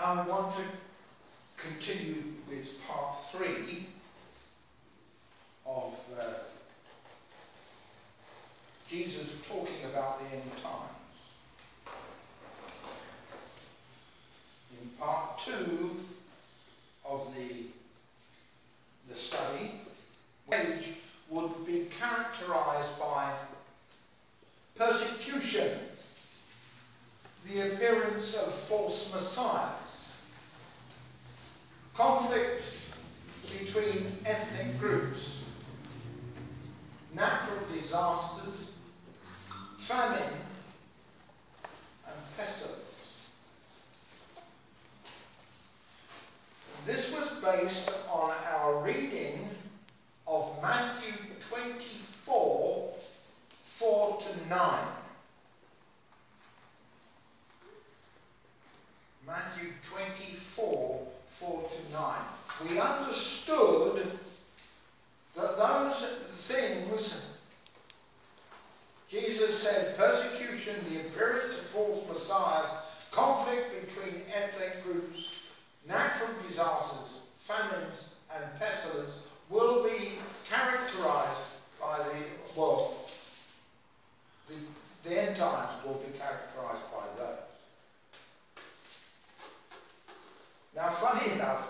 I want to continue with part 3 of Jesus talking about the end times. In part 2 of the study, age would be characterized by persecution, the appearance of false messiahs, conflict between ethnic groups, natural disasters, famine, and pestilence. This was based on our reading of Matthew 24, 4 to 9. Matthew 24, 4 to 9. We understood that those things, Jesus said, persecution, the appearance of false messiahs, conflict between ethnic groups, natural disasters, famines, and pestilence will be characterized by the end times will be characterized by those. Now, funny enough,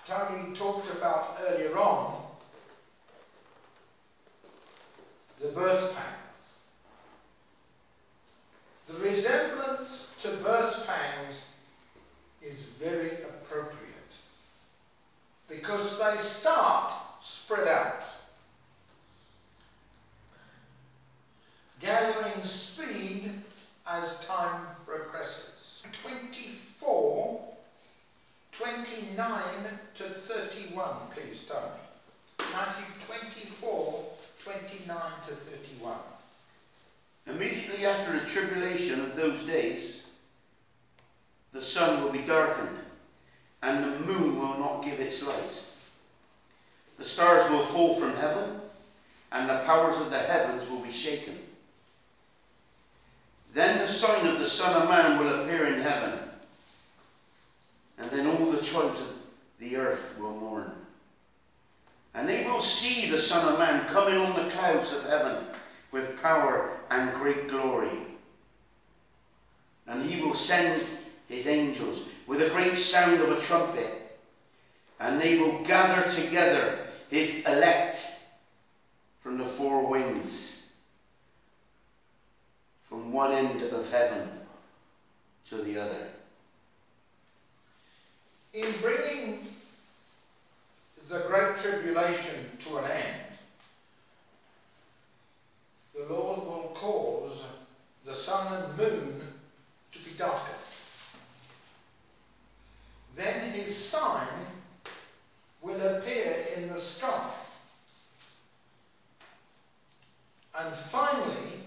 Tony talked about earlier on the birth pangs. The resemblance to birth pangs is very appropriate because they start spread out, gathering speed as time progresses. 24, 29 to 31, please, Tony. Matthew 24, 29 to 31. Immediately after the tribulation of those days, the sun will be darkened, and the moon will not give its light. The stars will fall from heaven, and the powers of the heavens will be shaken. Then the sign of the Son of Man will appear in heaven, and then all the tribes of the earth will mourn. And they will see the Son of Man coming on the clouds of heaven with power and great glory. And he will send his angels with a great sound of a trumpet, and they will gather together his elect from the four winds, from one end of heaven to the other. In bringing the Great Tribulation to an end, the Lord will cause the sun and moon to be darkened. Then his sign will appear in the sky. And finally,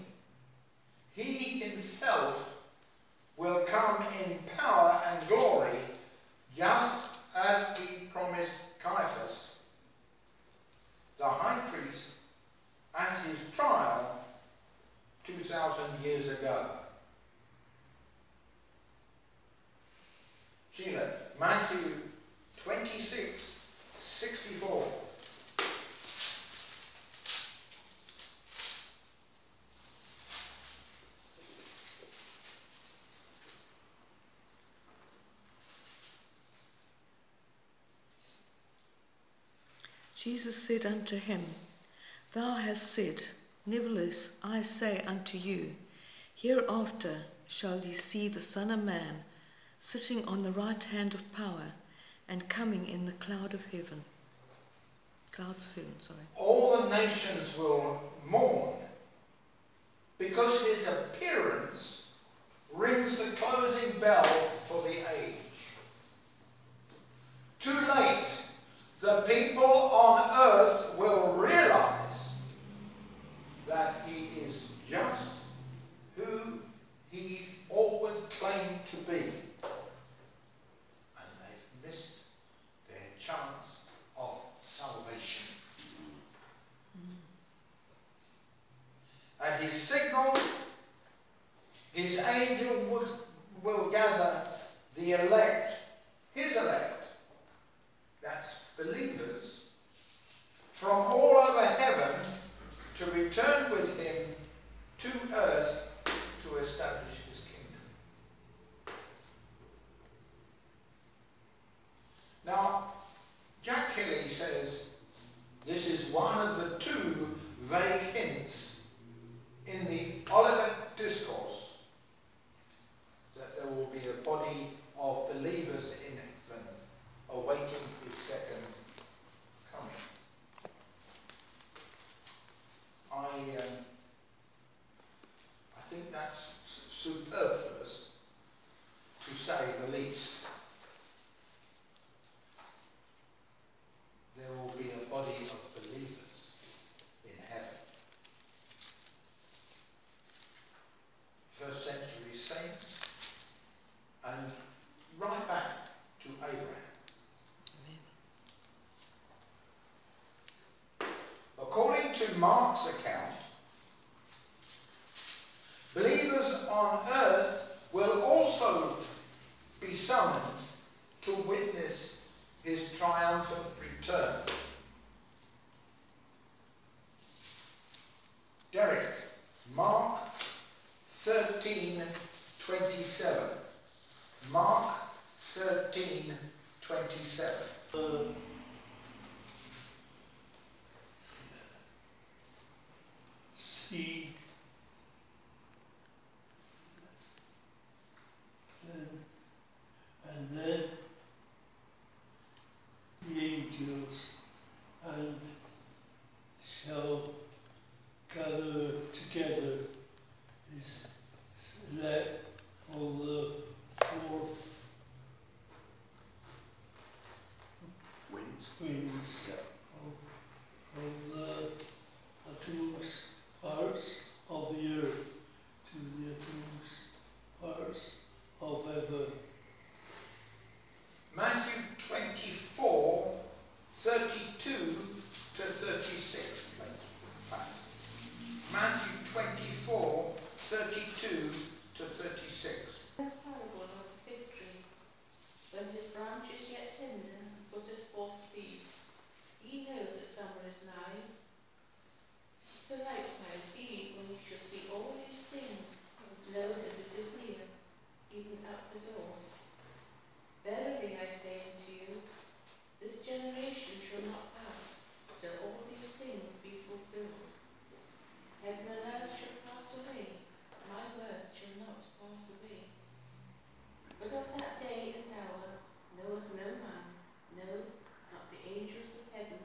he himself will come in power and glory, just as he promised Caiaphas, the high priest, at his trial 2,000 years ago. Sheila, Matthew 26, 64. Jesus said unto him, Thou hast said, nevertheless I say unto you, hereafter shall ye see the Son of Man sitting on the right hand of power, and coming in the clouds of heaven. All the nations will mourn, because his appearance rings the closing bell for the age. Too late, the people on earth will realize that he is just who he's always claimed to be. And they've missed their chance of salvation. At his signal, his angel will gather the elect his elect, that's believers, from all over heaven to return with him to earth to establish his kingdom. Now, Jack Kelly says this is one of the two vague hints in the Olivet Discourse that there will be a body of believers in heaven awaiting his second coming. I think that's superfluous, to say the least. There will be a body of believers in heaven. First century saints, and right back to Abraham. According to Mark's account, believers on earth will also be summoned to witness his triumphant return. Derek, Mark 13:27. Mark 13:27. See, and then the angels and shall gather together his elect on the four winds from the uttermost parts of the earth to the uttermost parts of heaven. Matthew 24, 32 to 36. Matthew 24, 32 to 36. The parable of the fig tree, when his branch is yet tender and putteth forth leaves, ye know that summer is nigh. So likewise ye, when ye shall see all these things, know that it is near, even at the doors. Verily I say unto you, this generation shall not pass till all these things be fulfilled. Heaven and earth shall pass away, my words shall not pass away. But of that day and hour knoweth no man, no, not the angels of heaven,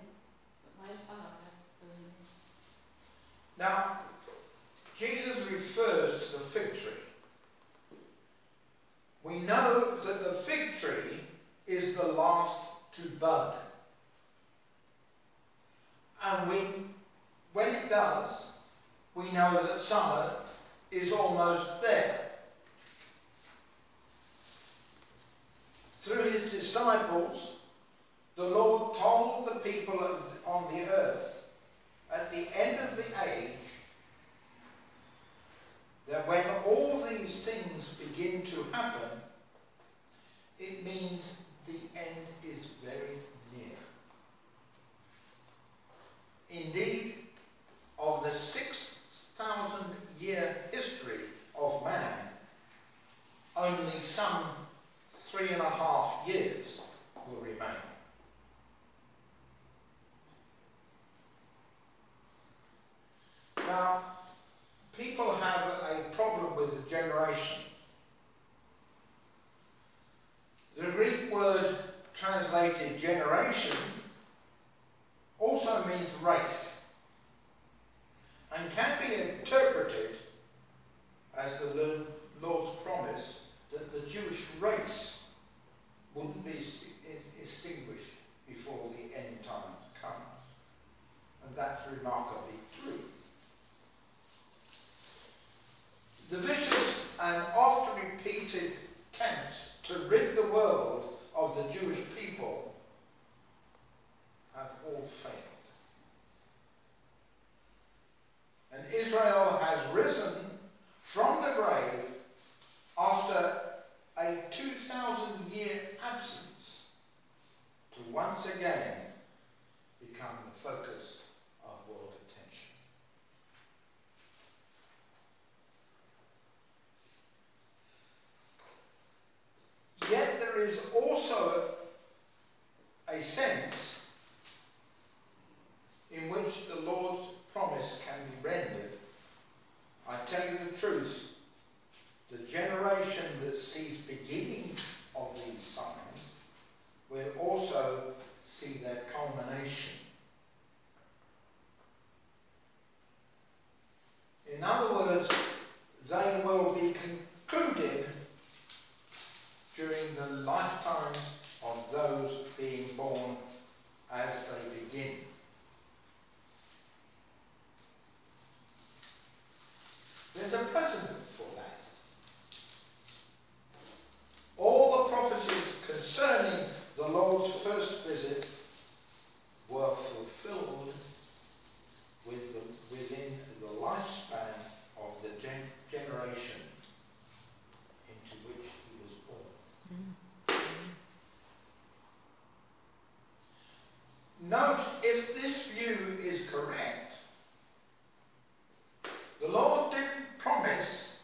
but my Father only. Now, Jesus refers to the fig tree. We know that the fig tree is the last to bud. And when it does, we know that summer is almost there. Through his disciples, the Lord told the people on the earth at the end of the age that when all these things begin to happen, it means the end is very near. Indeed, of the 6,000-year history of man, only some 3.5 years will remain. Now, people have a problem with the generation. The Greek word translated generation also means race and can be interpreted as the Lord's promise that the Jewish race wouldn't be extinguished before the end times comes. And that's remarkably true. The vicious and often repeated attempts to rid the world of the Jewish people have all failed. And Israel has risen from the grave after a 2,000-year absence to once again become the focus of world attention. Yet there is also a sense in which the Lord's promise can be rendered. I tell you the truth, the generation that sees beginning of these signs will also see their culmination. In other words, they will be concluded during the lifetimes of those being born as they begin. There's a precedent for that. All the prophecies concerning the Lord's first visit were fulfilled within the lifespan of the generation into which he was born. Note, if this view is correct, the Lord didn't promise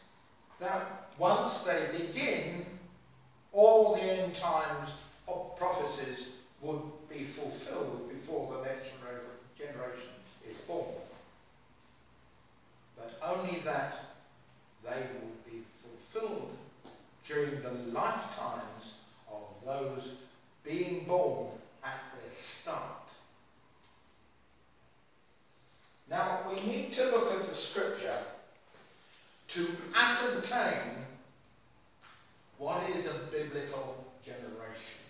that once they begin, all the end times of prophecies would be fulfilled before the next generation is born, but only that they will be fulfilled during the lifetimes of those being born at their start. Now, we need to look at the scripture to ascertain what is a biblical generation.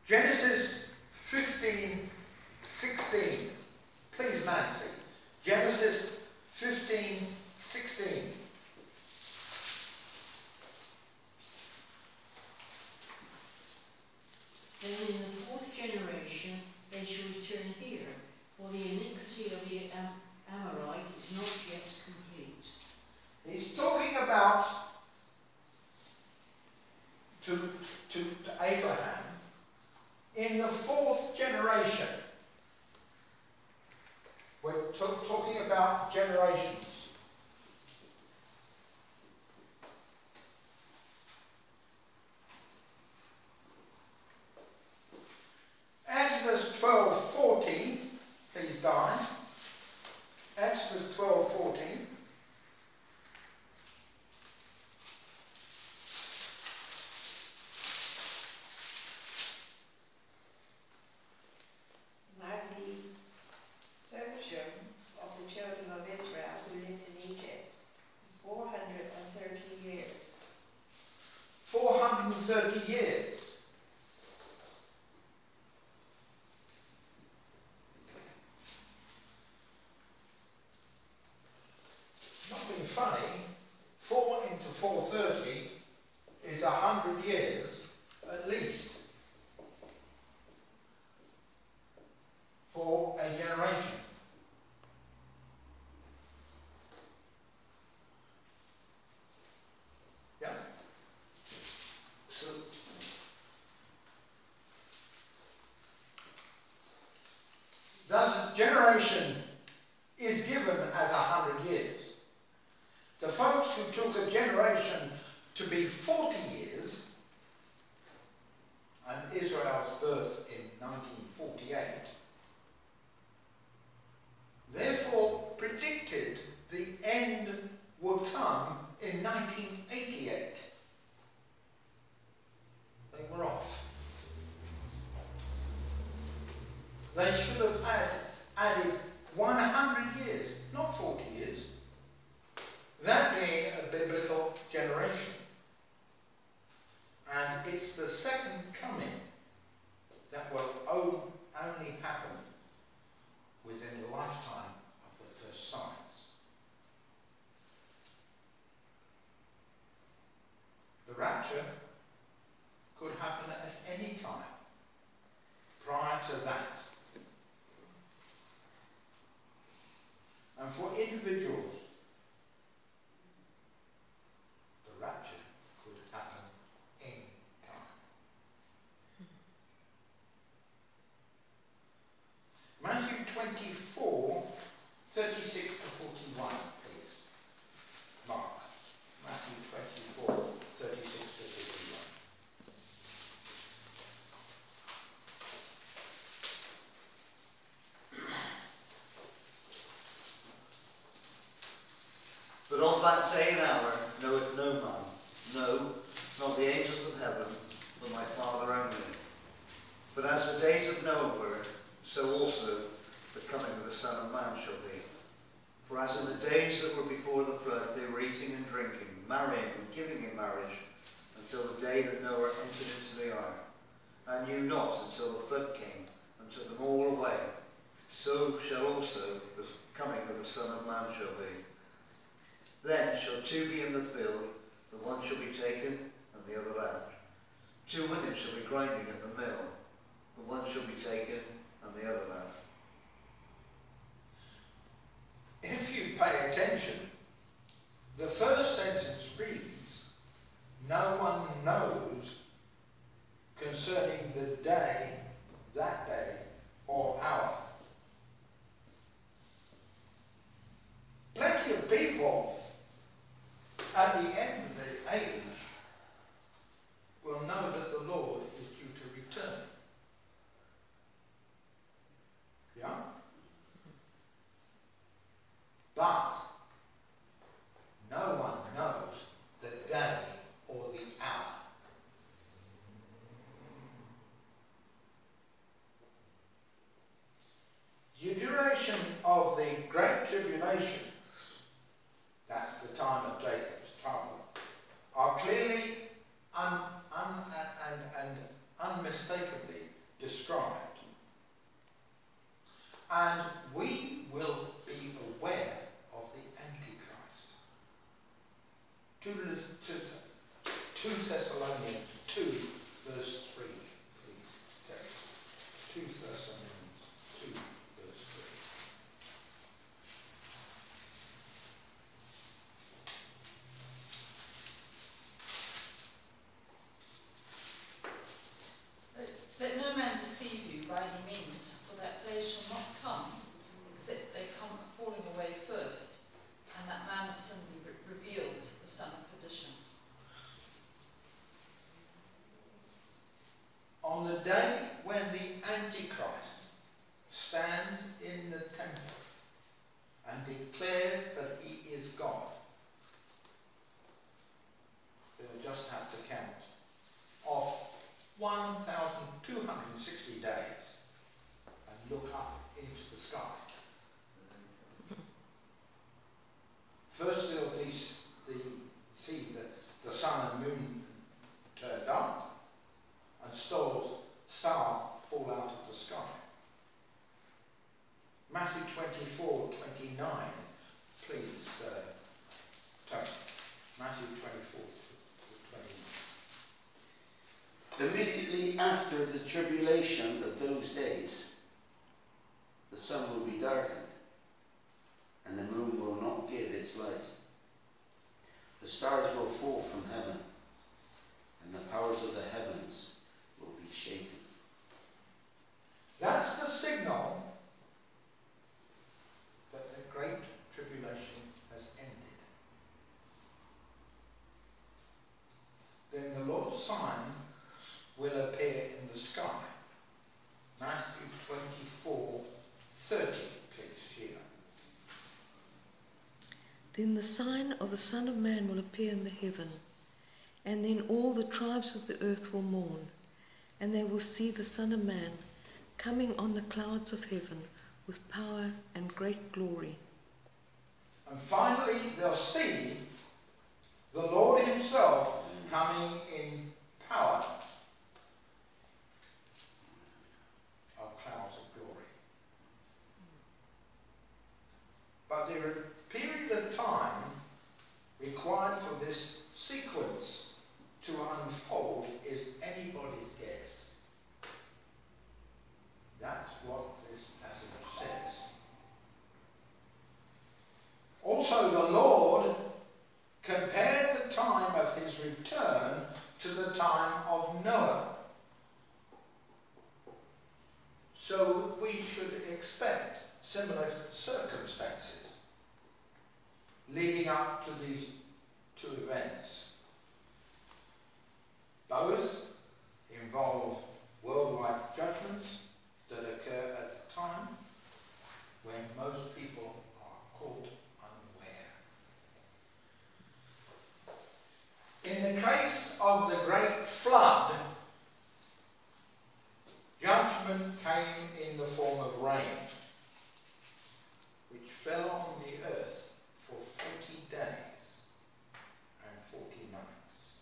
Genesis 15:16. Please, Nancy. Genesis 15:16. Then in the fourth generation they shall return here, for the iniquity of the Amorite is not yet complete. He's talking about to Abraham in the fourth generation. We're talking about generations. Exodus 12:14, please, Di. Exodus 12:14. Now the sojourn of the children of Israel who lived in Egypt was 430 years. 430 years. Not being funny, 4 into 430 is 100 years at least for a generation. Yeah? So, thus, generation is given as 100 years. The folks who took a generation to be 40 years, and Israel's birth in 1948, therefore predicted the end would come in 1988. They were off. They should have added 100 years, not 40 years. That being a biblical generation. And it's the second coming that will only happen within the lifetime of the first signs. The rapture could happen at any time But of that day and hour knoweth no man, no, not the angels of heaven, but my Father only. But as the days of Noah were, so also the coming of the Son of Man shall be. For as in the days that were before the flood, they were eating and drinking, marrying and giving in marriage, until the day that Noah entered into the ark, and knew not until the flood came, and took them all away. So shall also the coming of the Son of Man shall be. Then shall two be in the field, the one shall be taken, and the other left. Two women shall be grinding at the mill, the one shall be taken, and the other left. If you pay attention, the first sentence reads, no one knows concerning the day, that day, or hour. Plenty of people at the end of the age will know that the Lord is due to return. Yeah? But no one knows the day or the hour. The duration of the Great Tribulation, that's the time of Jacob's trouble, are clearly and unmistakably described. And we will be aware of the Antichrist. 2 Thessalonians 2 verse 3, please. Text. 2 Thessalonians 2 verse 3. Let no man deceive you by any means, for that day shall not come, except they come falling away first, and that man of sin be revealed, the son of perdition. On the day when the Antichrist stands in the temple and declares that he is God, we'll just have to count off 1,260 days and look up into the sky. First they'll see the sun and moon turn dark and stars fall out of the sky. Matthew 24:29, please, Tony. Matthew 24:29. Immediately after the tribulation of those days, the sun will be darkened, and the moon will not give its light. The stars will fall from heaven, and the powers of the heavens will be shaken. That's the signal that the Great Tribulation has ended. Then the Lord's sign will appear in the sky. Matthew 24:30, please, Sheila. Then the sign of the Son of Man will appear in the heaven, and then all the tribes of the earth will mourn, and they will see the Son of Man coming on the clouds of heaven with power and great glory. And finally, they'll see the Lord himself coming in power of clouds of glory. But the period of time required for this sequence to unfold is anybody's guess. That's what this passage says. Also, the Lord compared the time of his return to the time of Noah. So we should expect similar circumstances leading up to these two events. Both involve worldwide judgments that occur at the time when most people are caught unaware. of the great flood, judgment came in the form of rain, which fell on the earth for 40 days and 40 nights.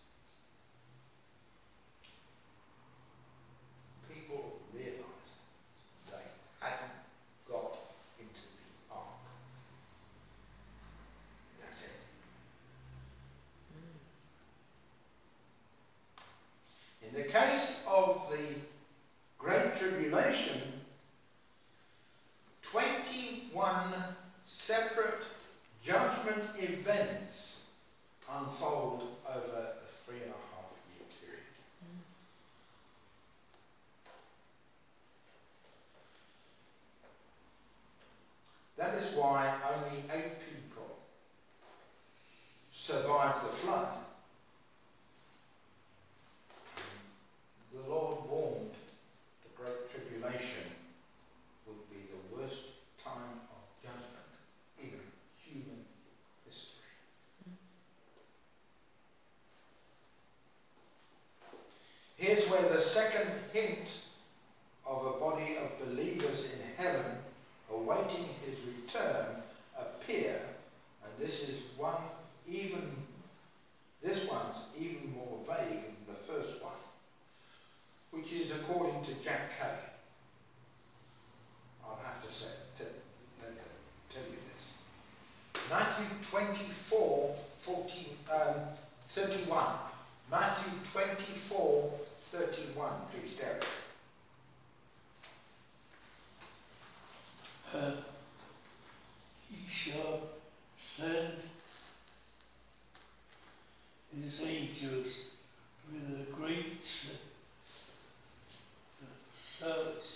People realized they hadn't got into the ark. That's it. In the case of the Great Tribulation, 21 separate judgment events unfold over a 3.5-year period. That is why only 8 people survived the flood. The Lord warned the Great Tribulation would be the worst time of judgment in human history. Here's where the second hint of a body of believers in heaven awaiting his return appear, and this one's even more vague than the first one, which is according to Jack Kay. I'll have to tell you this. Matthew 24, 31. Matthew 24, 31. Please, Derek. He shall send his angels with a great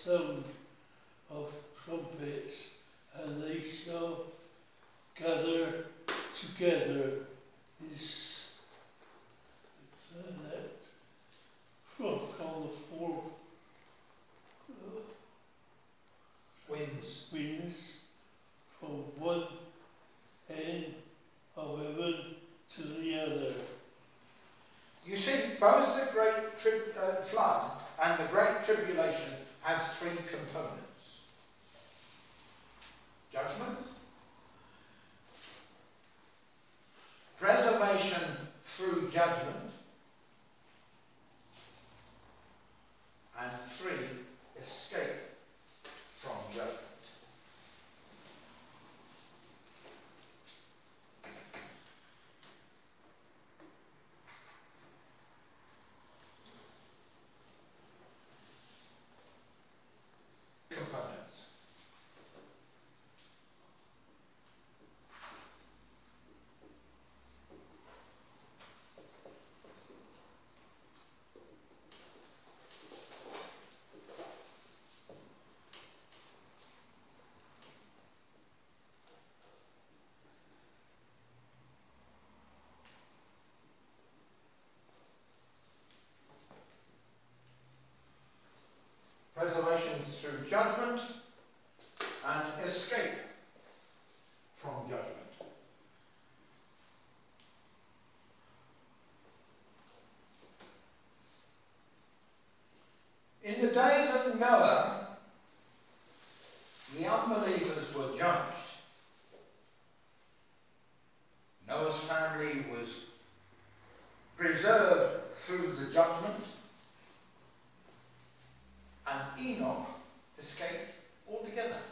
sound of trumpets, and they shall gather together his elect from the four winds from one end of heaven to the other. You see, both the Great Flood and the Great Tribulation have 3 components. Judgment, preservation through judgment, and 3, escape from judgment. Components. Preservation through judgment and escape from judgment. In the days of Noah, the unbelievers were judged. Noah's family was preserved through the judgment, and Enoch escaped altogether.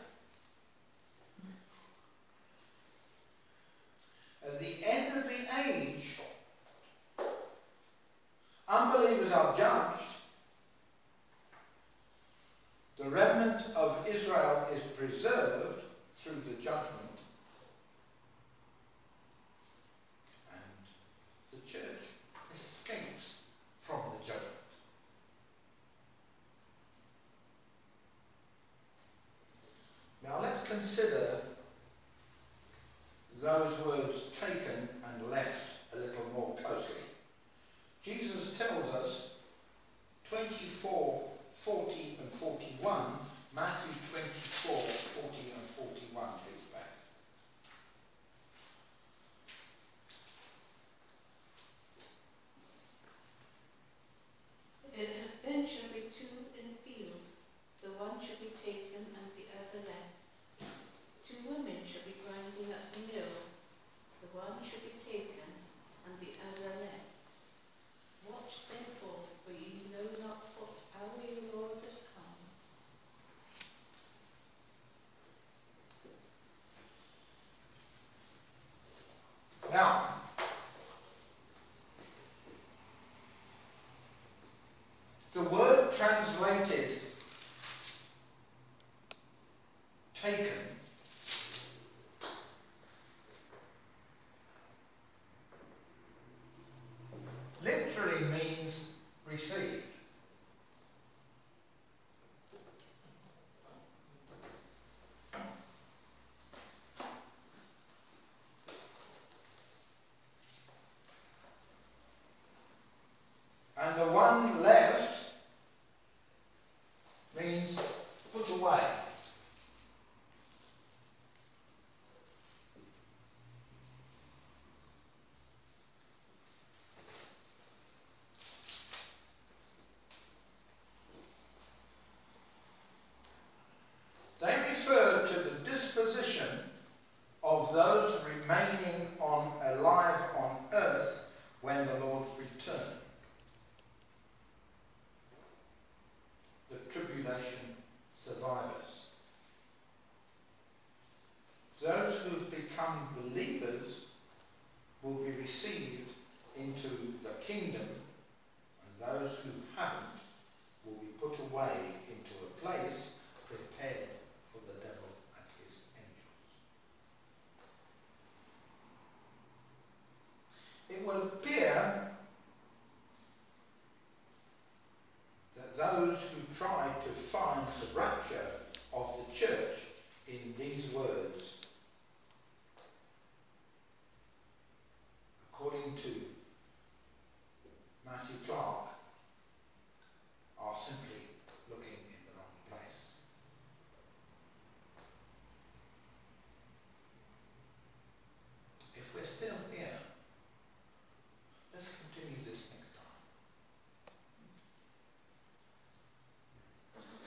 At the end of the age, unbelievers are judged. The remnant of Israel is preserved through the judgment, and the church escapes from the judgment. Now let's consider those words taken and left a little more closely. Jesus tells us 24, 40 and 41, Matthew 24, 40 and 41, please back. Now, the word translated taken literally means received. And the one left means put away. They refer to the disposition of those remaining alive on earth when the Lord returns. The tribulation survivors. Those who become believers will be received into the kingdom, and those who haven't will be put away into a place prepared for the devil and his angels. It will appear that those who try to find the rapture of the church in these words, according to Matthew Clark, are simply looking in the wrong place. If we're still here, let's continue this next time.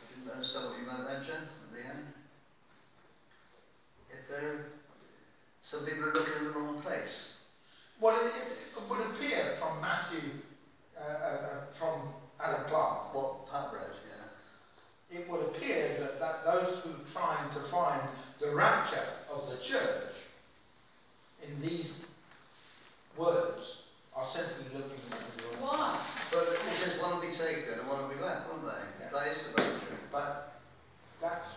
Didn't understand what you meant then, Jen, at the end. If some people are looking in the wrong place. Well, it would appear from Matthew, from Adam Clark. What Pat read, yeah. It would appear that those who are trying to find the rapture of the church in these words are simply looking at the wrong. Why? But it says one will be taken and one will be left, won't they? Yeah. That is the rapture. But that's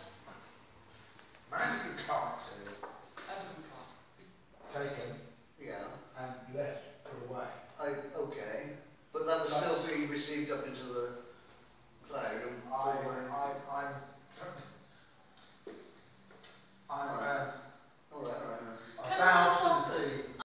Matthew Clark said Adam Clark. taken Yeah. and left, put away. Okay. But that would still be received up into the cloud.